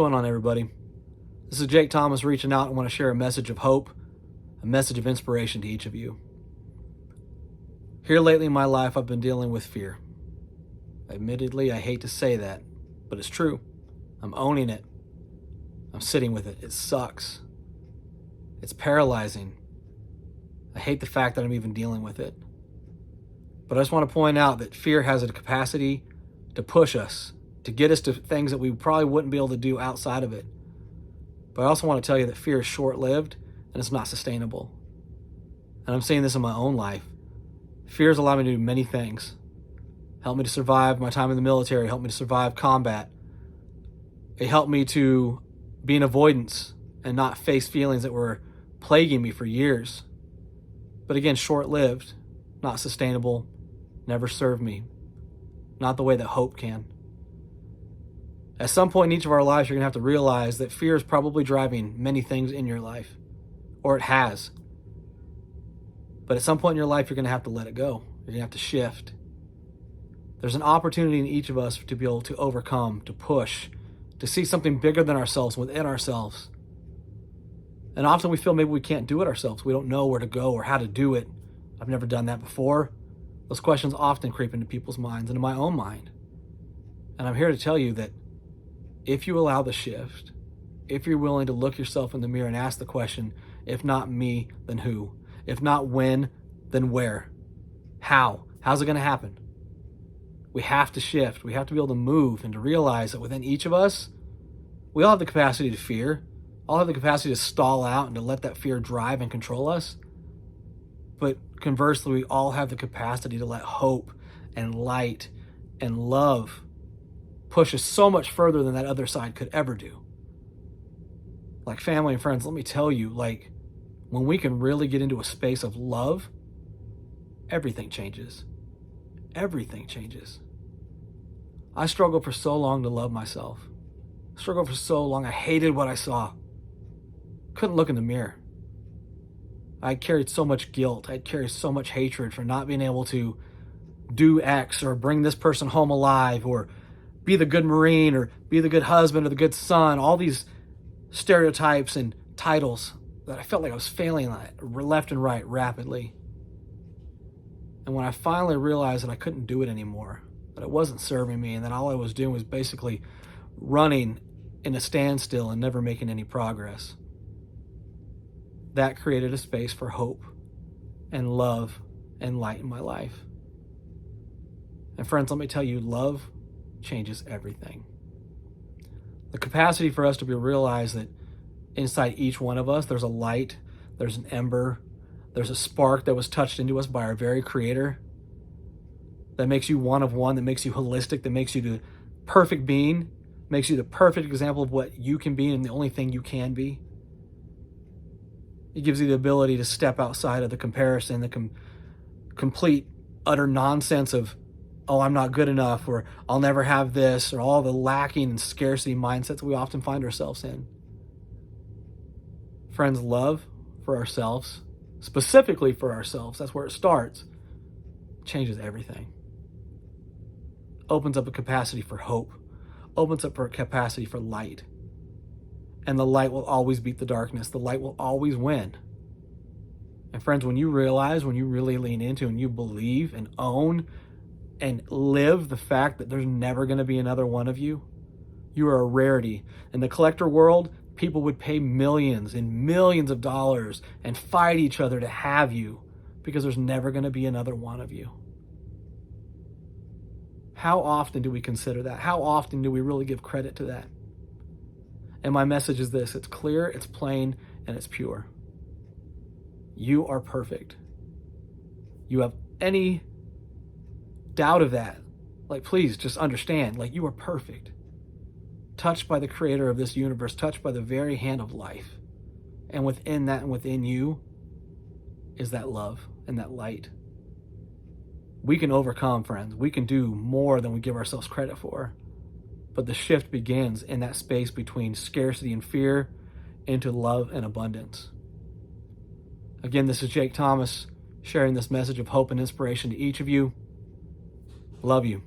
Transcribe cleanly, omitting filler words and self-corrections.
going on, everybody? This is Jake Thomas reaching out and want to share a message of hope, a message of inspiration to each of you. Here lately in my life, I've been dealing with fear. Admittedly, I hate to say that, but it's true. I'm owning it. I'm sitting with it. It sucks. It's paralyzing. I hate the fact that I'm even dealing with it. But I just want to point out that fear has a capacity to push us, to get us to things that we probably wouldn't be able to do outside of it. But I also want to tell you that fear is short-lived and it's not sustainable. And I'm seeing this in my own life. Fear has allowed me to do many things. Helped me to survive my time in the military, helped me to survive combat. It helped me to be in avoidance and not face feelings that were plaguing me for years. But again, short-lived, not sustainable, never served me. Not the way that hope can. At some point in each of our lives, you're going to have to realize that fear is probably driving many things in your life, or it has. But at some point in your life, you're going to have to let it go. You're going to have to shift. There's an opportunity in each of us to be able to overcome, to push, to see something bigger than ourselves, within ourselves. And often we feel maybe we can't do it ourselves. We don't know where to go or how to do it. I've never done that before. Those questions often creep into people's minds and in my own mind. And I'm here to tell you that if you allow the shift, if you're willing to look yourself in the mirror and ask the question, if not me, then who? If not when, then where? How? How's it going to happen? We have to shift. We have to be able to move and to realize that within each of us, we all have the capacity to fear, all have the capacity to stall out and to let that fear drive and control us. But conversely, we all have the capacity to let hope and light and love push us so much further than that other side could ever do. Like family and friends, let me tell you, when we can really get into a space of love, everything changes. Everything changes. I struggled for so long to love myself. I struggled for so long. I hated what I saw. Couldn't look in the mirror. I carried so much guilt. I carried so much hatred for not being able to do X or bring this person home alive or be the good Marine or be the good husband or the good son. All these stereotypes and titles that I felt like I was failing at left and right rapidly. And when I finally realized that I couldn't do it anymore, that it wasn't serving me, and that all I was doing was basically running in a standstill and never making any progress, that created a space for hope and love and light in my life. And friends, let me tell you, love changes everything. The capacity for us to be realize that inside each one of us, there's a light, there's an ember, there's a spark that was touched into us by our very Creator that makes you one of one, that makes you holistic, that makes you the perfect being, makes you the perfect example of what you can be and the only thing you can be. It gives you the ability to step outside of the comparison, the complete, utter nonsense of, oh, I'm not good enough, or I'll never have this, or all the lacking and scarcity mindsets we often find ourselves in. Friends, love for ourselves, specifically for ourselves, that's where it starts, changes everything. Opens up a capacity for hope, opens up a capacity for light. And the light will always beat the darkness. The light will always win. And friends, when you realize, when you really lean into and you believe and own and live the fact that there's never going to be another one of you, you are a rarity. In the collector world, people would pay millions and millions of dollars and fight each other to have you because there's never going to be another one of you. How often do we consider that? How often do we really give credit to that? And my message is this: it's clear, it's plain, and it's pure. You are perfect. You have any doubt of that, please just understand, you are perfect. Touched by the Creator of this universe, touched by the very hand of life. And within that and within you is that love and that light. We can overcome, friends. We can do more than we give ourselves credit for. But the shift begins in that space between scarcity and fear into love and abundance. Again, this is Jake Thomas sharing this message of hope and inspiration to each of you. Love you.